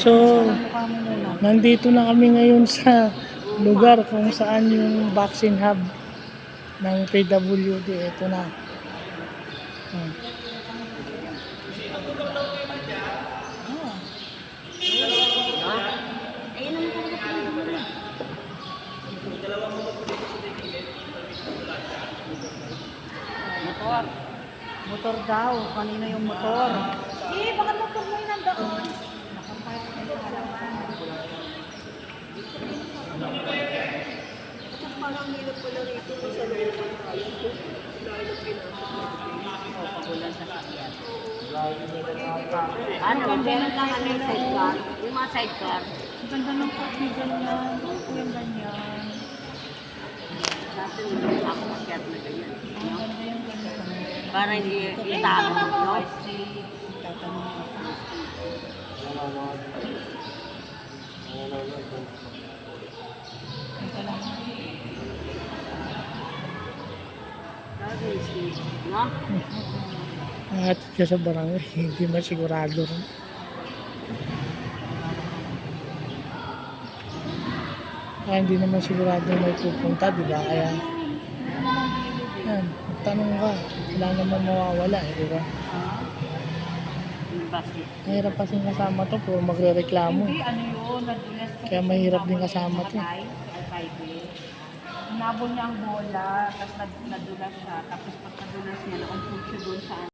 So, nandito na kami ngayon sa lugar kung saan yung vaccine hub ng PWD. Ito na. Motor. Motor daw. Kanina yung motor. Baka motor mo yung nandoon. Parang hirap pala rito sa loob ng tayo. Dahil ang pinapagawa. Pagulan sa sakyan. Ano, meron lang ano yung sidecar. Yung mga sidecar. Ang ganda ng pati ganyan. Ako yung ganyan. Dati yung ako makyat na ganyan. Ang ganda yung ganyan. Para hindi itago mo, no? No? At ka sa barangay, hindi masigurado rin. Kaya hindi naman sigurado may pupunta, di ba? Kaya, yan, magtanong ka. Wala naman mawawala, di ba? Yung basket. Mahirap kasi kasama to, puro magre-reklamo. Hindi, ano yun, nadulas. Kaya mahirap din kasama to. Nabol niya ang bola, tapos nadulas siya. Tapos pag nadulas niya, nakumpul siya doon sa